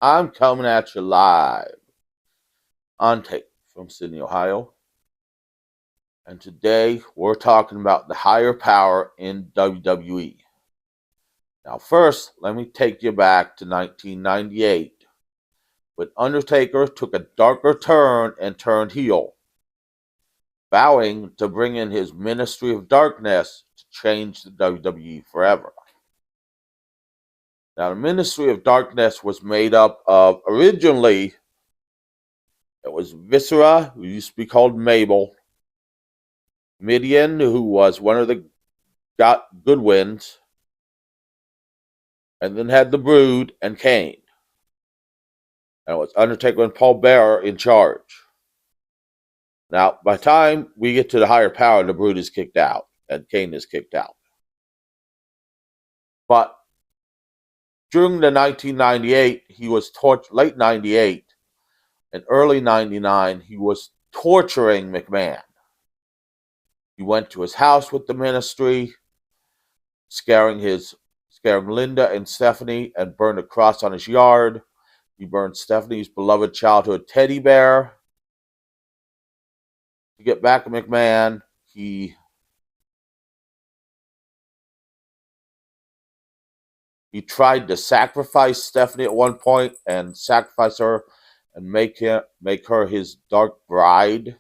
I'm coming at you live on tape from Sydney, Ohio. And today we're talking about the higher power in WWE. Now, first, let me take you back to 1998 when Undertaker took a darker turn and turned heel, vowing to bring in his Ministry of Darkness to change the WWE forever. Now, the Ministry of Darkness was made up of originally it was Viscera, who used to be called Mabel, Midian, who was one of the Goodwins, and then had the Brood and Kane. And it was Undertaker and Paul Bearer in charge. Now, by the time we get to the higher power, the Brood is kicked out, and Kane is kicked out. But during the 1998, he was late 98 and early 99, he was torturing McMahon. He went to his house with the Ministry, scaring Linda and Stephanie, and burned a cross on his yard. He burned Stephanie's beloved childhood teddy bear. To get back at McMahon, he tried to sacrifice Stephanie at one point and sacrifice her and make her his dark bride.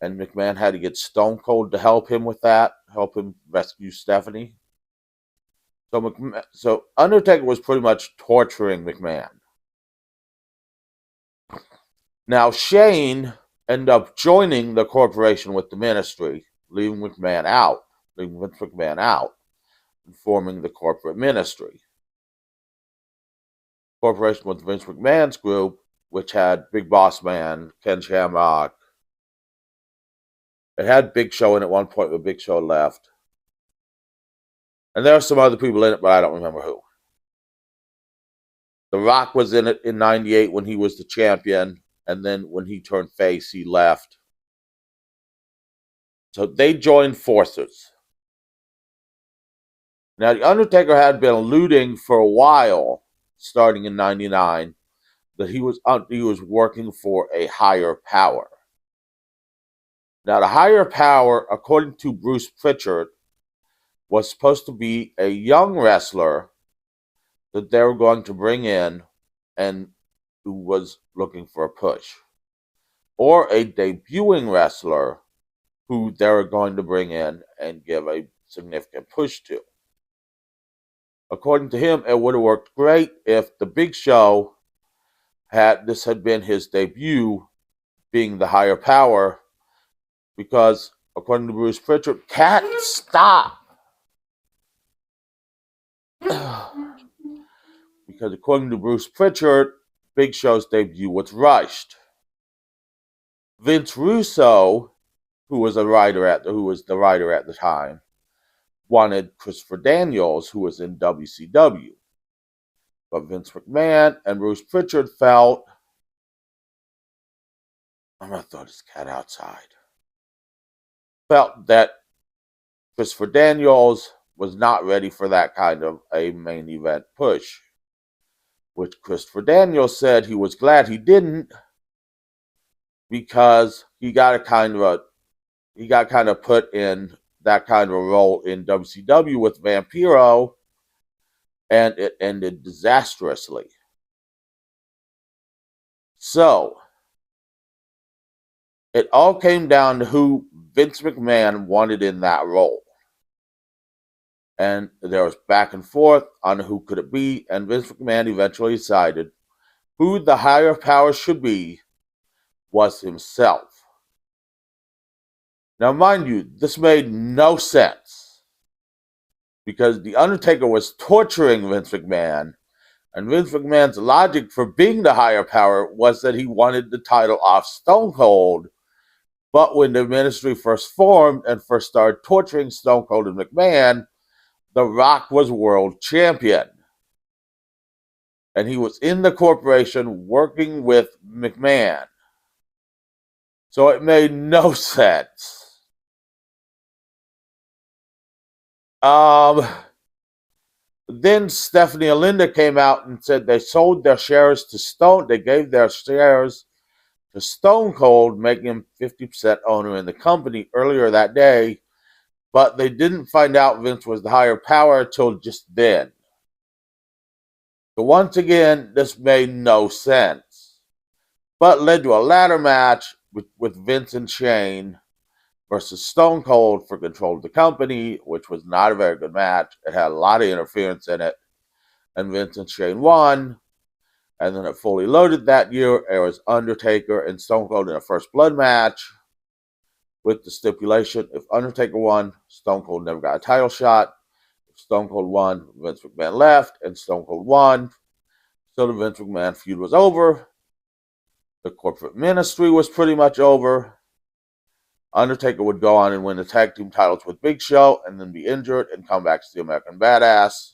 And McMahon had to get Stone Cold to help him with that, help him rescue Stephanie. So Undertaker was pretty much torturing McMahon. Now Shane ended up joining the corporation with the Ministry, leaving Vince McMahon out, and forming the corporate Ministry. Corporation with Vince McMahon's group, which had Big Boss Man, Ken Shamrock. It had Big Show in at one point, but Big Show left. And there are some other people in it, but I don't remember who. The Rock was in it in 98 when he was the champion, and then when he turned face, he left. So they joined forces. Now, The Undertaker had been alluding for a while, starting in 99, that he was working for a higher power. Now, the higher power, according to Bruce Pritchard, was supposed to be a young wrestler that they were going to bring in and who was looking for a push, or a debuting wrestler who they were going to bring in and give a significant push to. According to him, it would have worked great if the Big Show had been his debut, being the higher power, because according to Bruce Pritchard, can't stop. Because according to Bruce Pritchard, Big Show's debut was rushed. Vince Russo, who was the writer at the time, wanted Christopher Daniels, who was in WCW. But Vince McMahon and Bruce Pritchard felt, I'm going to throw this cat outside, felt that Christopher Daniels was not ready for that kind of a main event push, which Christopher Daniels said he was glad he didn't, because he got kind of put in that kind of a role in WCW with Vampiro, and it ended disastrously. So it all came down to who Vince McMahon wanted in that role. And there was back and forth on who could it be, and Vince McMahon eventually decided who the higher power should be was himself. Now, mind you, this made no sense, because The Undertaker was torturing Vince McMahon, and Vince McMahon's logic for being the higher power was that he wanted the title off Stone Cold. But when the Ministry first formed and first started torturing Stone Cold and McMahon, The Rock was world champion. And he was in the corporation working with McMahon. So it made no sense. Then Stephanie and Linda came out and said they sold their shares to Stone. They gave their shares to Stone Cold, making him 50% owner in the company earlier that day. But they didn't find out Vince was the higher power until just then. So once again, this made no sense, but led to a ladder match with Vince and Shane versus Stone Cold for control of the company, which was not a very good match. It had a lot of interference in it, and Vince and Shane won. And then at Fully Loaded that year, it was Undertaker and Stone Cold in a First Blood match with the stipulation if Undertaker won, Stone Cold never got a title shot. If Stone Cold won, Vince McMahon left, and Stone Cold won. So the Vince McMahon feud was over. The corporate ministry was pretty much over. Undertaker would go on and win the tag team titles with Big Show and then be injured and come back to the American Badass.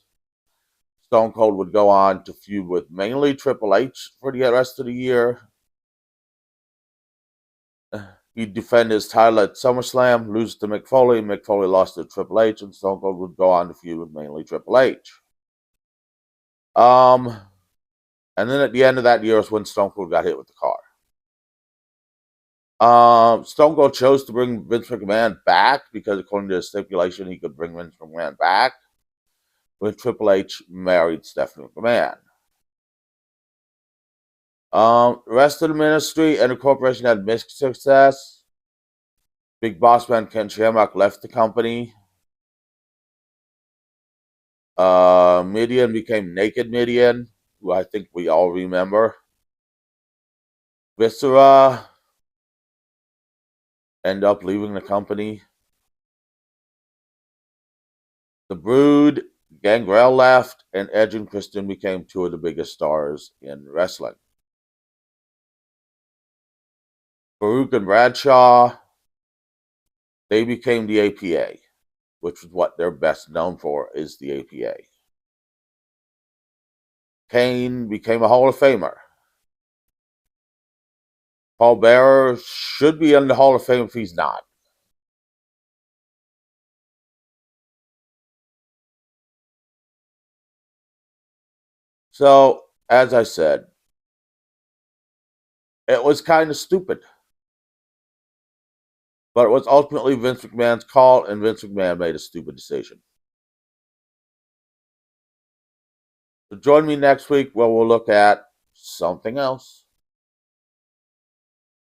Stone Cold would go on to feud with mainly Triple H for the rest of the year. He'd defend his title at SummerSlam, lose to Mick Foley. Mick Foley lost to Triple H, and Stone Cold would go on to feud with mainly Triple H. And then at the end of that year is when Stone Cold got hit with the car. Stone Cold chose to bring Vince McMahon back because according to the stipulation, he could bring Vince McMahon back when Triple H married Stephanie McMahon. The rest of the ministry and the corporation had mixed success. Big Boss Man Ken Shamrock left the company. Mideon became Naked Mideon, who I think we all remember. Viscera ended up leaving the company. The Brood, Gangrel left, and Edge and Christian became two of the biggest stars in wrestling. Farouk and Bradshaw, they became the APA, which is what they're best known for, is the APA. Kane became a Hall of Famer. Paul Bearer should be in the Hall of Fame if he's not. So, as I said, it was kind of stupid. But it was ultimately Vince McMahon's call, and Vince McMahon made a stupid decision. So join me next week where we'll look at something else.